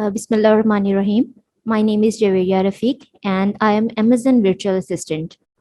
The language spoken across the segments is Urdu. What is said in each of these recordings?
Bismillahirrahmanirrahim. My name is Javeria Rafiq and I am Amazon Virtual Assistant.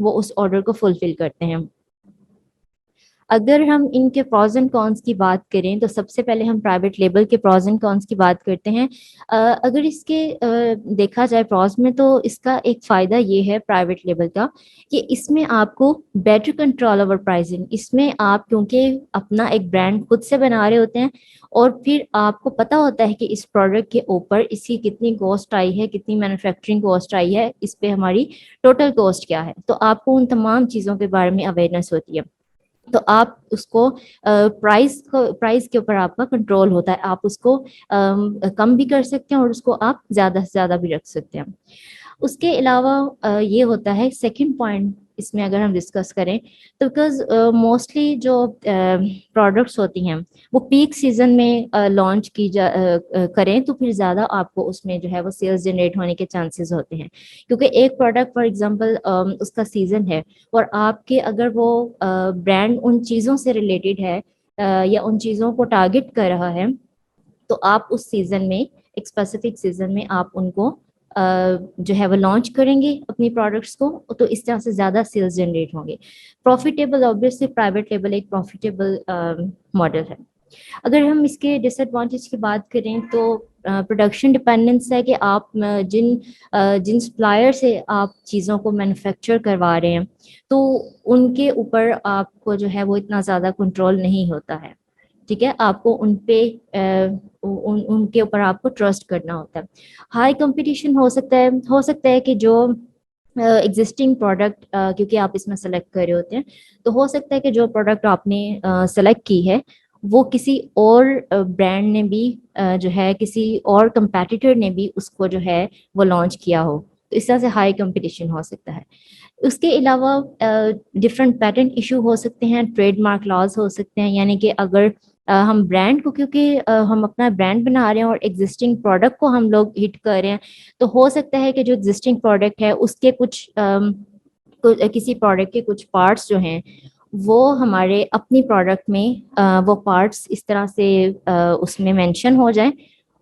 وہ اس آرڈر کو فلفل کرتے ہیں. اگر ہم ان کے پروز اینڈ کونس کی بات کریں تو سب سے پہلے ہم پرائیویٹ لیبل کے پروز اینڈ کونس کی بات کرتے ہیں. اگر اس کے دیکھا جائے پروز میں تو اس کا ایک فائدہ یہ ہے پرائیویٹ لیبل کا کہ اس میں آپ کو بیٹر کنٹرول اوور پرائزنگ. اس میں آپ کیونکہ اپنا ایک برانڈ خود سے بنا رہے ہوتے ہیں اور پھر آپ کو پتہ ہوتا ہے کہ اس پروڈکٹ کے اوپر اس کی کتنی کاسٹ آئی ہے, کتنی مینوفیکچرنگ کاسٹ آئی ہے, اس پہ ہماری ٹوٹل کاسٹ کیا ہے. تو آپ کو ان تمام چیزوں کے بارے میں اویئرنیس ہوتی ہے. تو آپ اس کو پرائز کے اوپر آپ کا کنٹرول ہوتا ہے. آپ اس کو کم بھی کر سکتے ہیں اور اس کو آپ زیادہ سے زیادہ بھی رکھ سکتے ہیں. اس کے علاوہ یہ ہوتا ہے سیکنڈ پوائنٹ اس میں اگر ہم ڈسکس کریں تو بیکاز موسٹلی جو پروڈکٹس ہوتی ہیں وہ پیک سیزن میں لانچ کی کریں تو پھر زیادہ آپ کو اس میں جو ہے وہ سیلز جنریٹ ہونے کے چانسز ہوتے ہیں. کیونکہ ایک پروڈکٹ فار ایگزامپل اس کا سیزن ہے اور آپ کے اگر وہ برانڈ ان چیزوں سے ریلیٹڈ ہے یا ان چیزوں کو ٹارگٹ کر رہا ہے تو آپ اس سیزن میں ایک اسپیسیفک سیزن میں آپ ان کو جو ہے وہ لانچ کریں گے اپنی پروڈکٹس کو, تو اس طرح سے زیادہ سیلز جنریٹ ہوں گے. پروفیٹیبل اوبویسلی پرائیویٹ لیبل ایک پروفیٹیبل ماڈل ہے. اگر ہم اس کے ڈس ایڈوانٹیج کی بات کریں تو پروڈکشن ڈپینڈنس ہے کہ آپ جن سپلائر سے آپ چیزوں کو مینوفیکچر کروا رہے ہیں تو ان کے اوپر آپ کو جو ہے وہ اتنا زیادہ کنٹرول نہیں ہوتا ہے. ٹھیک ہے, آپ کو ان پہ ان کے اوپر آپ کو ٹرسٹ کرنا ہوتا ہے. ہائی کمپٹیشن ہو سکتا ہے کہ جو ایگزسٹنگ پروڈکٹ کیونکہ آپ اس میں سلیکٹ کر رہے ہوتے ہیں تو ہو سکتا ہے کہ جو پروڈکٹ آپ نے سلیکٹ کی ہے وہ کسی اور برانڈ نے بھی جو ہے کسی اور کمپیٹیٹر نے بھی اس کو جو ہے وہ لانچ کیا ہو, تو اس طرح سے ہائی کمپٹیشن ہو سکتا ہے. اس کے علاوہ ڈفرینٹ پیٹنٹ ایشو ہو سکتے ہیں, ٹریڈ مارک لاز ہو سکتے ہیں. یعنی کہ اگر ہم برانڈ کو کیونکہ ہم اپنا برانڈ بنا رہے ہیں اور ایگزسٹنگ پروڈکٹ کو ہم لوگ ہٹ کر رہے ہیں تو ہو سکتا ہے کہ جو ایگزسٹنگ پروڈکٹ ہے اس کے کسی پروڈکٹ کے کچھ پارٹس جو ہیں وہ ہمارے اپنی پروڈکٹ میں وہ پارٹس اس طرح سے اس میں مینشن ہو جائیں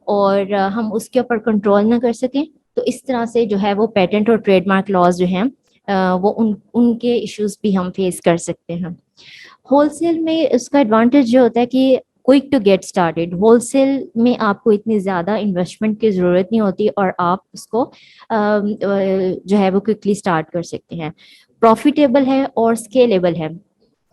اور ہم اس کے اوپر کنٹرول نہ کر سکیں. تو اس طرح سے جو ہے وہ پیٹنٹ اور ٹریڈ مارک لاز جو ہیں وہ ان کے ایشوز بھی ہم فیس کر سکتے ہیں. ہول سیل میں اس کا ایڈوانٹیج یہ ہوتا ہے کہ quick to get started. Wholesale میں آپ کو اتنی زیادہ انویسٹمنٹ کی ضرورت نہیں ہوتی اور آپ اس کو جو ہے وہ کوئکلی اسٹارٹ کر سکتے ہیں. پروفیٹیبل ہے اور اسکیلیبل ہے.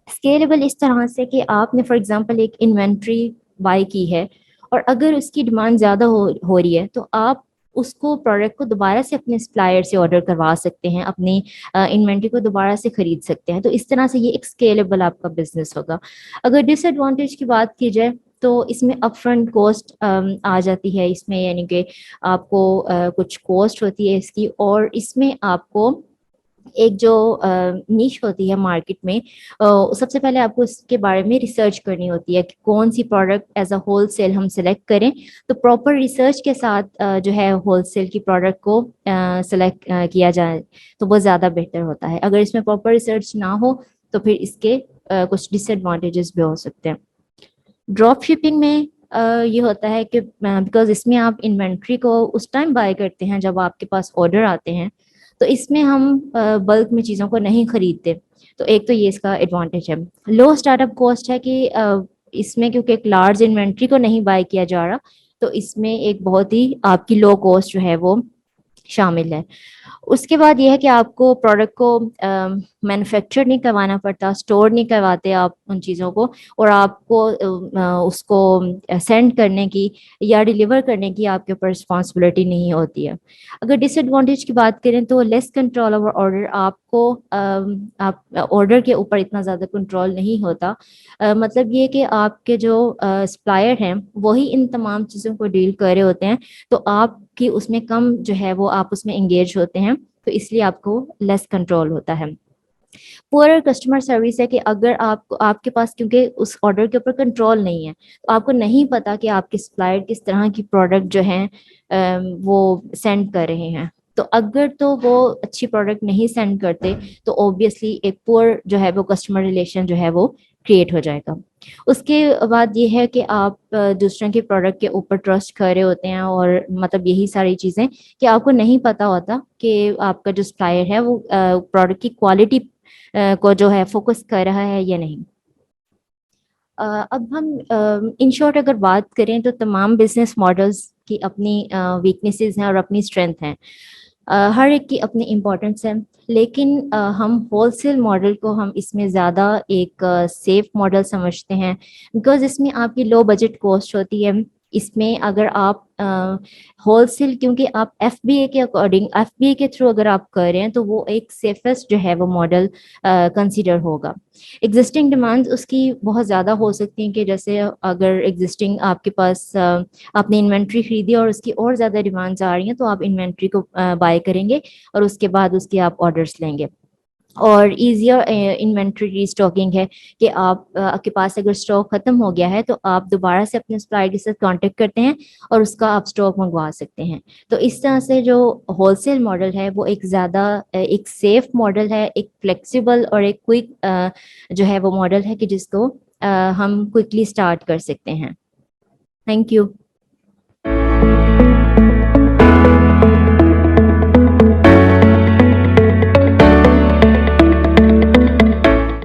اسکیلیبل اس طرح سے کہ آپ نے فار ایگزامپل ایک انوینٹری بائی کی ہے اور اگر اس کی ڈیمانڈ زیادہ ہو رہی ہے تو آپ اس کو پروڈکٹ کو دوبارہ سے اپنے سپلائر سے آرڈر کروا سکتے ہیں, اپنی انوینٹری کو دوبارہ سے خرید سکتے ہیں. تو اس طرح سے یہ ایک اسکیلیبل آپ کا بزنس ہوگا. اگر ڈس ایڈوانٹیج کی بات کی جائے تو اس میں اپ فرنٹ کاسٹ آ جاتی ہے اس میں, یعنی کہ آپ کو کچھ کاسٹ ہوتی ہے اس کی اور اس میں آپ کو ایک جو نیش ہوتی ہے مارکیٹ میں سب سے پہلے آپ کو اس کے بارے میں ریسرچ کرنی ہوتی ہے کہ کون سی product as a wholesale ہم سلیکٹ کریں. تو پراپر ریسرچ کے ساتھ جو ہے ہول سیل کی پروڈکٹ کو سلیکٹ کیا جائے تو وہ زیادہ بہتر ہوتا ہے. اگر اس میں پراپر ریسرچ نہ ہو تو پھر اس کے کچھ ڈس ایڈوانٹیجز بھی ہو سکتے ہیں. ڈراپ شپنگ میں یہ ہوتا ہے کہ بیکاز اس میں آپ انوینٹری کو اس ٹائم بائی کرتے ہیں جب آپ کے پاس آرڈر آتے ہیں, تو اس میں ہم بلک میں چیزوں کو نہیں خریدتے. تو ایک تو یہ اس کا ایڈوانٹیج ہے. لو اسٹارٹ اپ کاسٹ ہے کہ اس میں کیونکہ ایک لارج انوینٹری کو نہیں بائی کیا جا رہا تو اس میں ایک بہت ہی آپ کی لو کاسٹ جو ہے وہ شامل ہے. اس کے بعد یہ ہے کہ آپ کو پروڈکٹ کو مینوفیکچر نہیں کروانا پڑتا, اسٹور نہیں کرواتے آپ ان چیزوں کو, اور آپ کو اس کو سینڈ کرنے کی یا ڈیلیور کرنے کی آپ کے اوپر رسپانسبلٹی نہیں ہوتی ہے. اگر ڈس ایڈوانٹیج کی بات کریں تو لیس کنٹرول اوور آرڈر. آپ کو آپ آرڈر کے اوپر اتنا زیادہ کنٹرول نہیں ہوتا. مطلب یہ کہ آپ کے جو سپلائر ہیں وہی ان تمام چیزوں کو ڈیل کر رہے ہوتے ہیں تو آپ کی اس میں کم جو ہے وہ آپ اس میں انگیج ہوتے ہیں, تو اس لیے آپ کو لیس کنٹرول ہوتا ہے. پور کسٹمر سروس ہے کہ اگر آپ کے پاس کیونکہ اس آرڈر کے اوپر کنٹرول نہیں ہے تو آپ کو نہیں پتا کہ آپ کے سپلائر کس طرح کی پروڈکٹ جو ہیں وہ سینڈ کر رہے ہیں. تو اگر تو وہ اچھی پروڈکٹ نہیں سینڈ کرتے تو اوبیسلی ایک پور جو ہے وہ کسٹمر ریلیشن جو ہے وہ کریٹ ہو جائے گا. اس کے بعد یہ ہے کہ آپ دوسروں کے پروڈکٹ کے اوپر ٹرسٹ کر رہے ہوتے ہیں اور مطلب یہی ساری چیزیں کہ آپ کو نہیں پتہ ہوتا کہ آپ کا جو سپلائر ہے وہ پروڈکٹ کی کوالٹی کو جو ہے فوکس کر رہا ہے یا نہیں. اب ہم ان شارٹ اگر بات کریں تو تمام بزنس ماڈلس کی اپنی ویکنیسز ہیں اور اپنی اسٹرینتھ ہیں. ہر ایک کی اپنی امپورٹنس ہے، لیکن ہم ہول سیل ماڈل کو ہم اس میں زیادہ ایک سیف ماڈل سمجھتے ہیں، بیکاز اس میں آپ کی لو بجٹ کاسٹ ہوتی ہے. اس میں اگر آپ ہول سیل، کیونکہ آپ ایف بی اے کے اکارڈنگ، ایف بی اے کے تھرو اگر آپ کر رہے ہیں تو وہ ایک سیفسٹ جو ہے وہ ماڈل کنسیڈر ہوگا. ایگزسٹنگ ڈیمانڈز اس کی بہت زیادہ ہو سکتی ہیں کہ جیسے اگر ایگزسٹنگ آپ کے پاس آپ نے انوینٹری خریدی اور اس کی اور زیادہ ڈیمانڈز آ رہی ہیں تو آپ انوینٹری کو بائی کریں گے اور اس کے بعد اس کے آپ آرڈرس لیں گے. اور ایزیئر انوینٹری ری اسٹاکنگ ہے کہ آپ کے پاس اگر اسٹاک ختم ہو گیا ہے تو آپ دوبارہ سے اپنے سپلائر کے ساتھ کانٹیکٹ کرتے ہیں اور اس کا آپ اسٹاک منگوا سکتے ہیں. تو اس طرح سے جو ہول سیل ماڈل ہے وہ ایک زیادہ ایک سیف ماڈل ہے، ایک فلیکسیبل اور ایک کوئک جو ہے وہ ماڈل ہے کہ جس کو ہم کوئکلی اسٹارٹ کر سکتے ہیں. Thank you.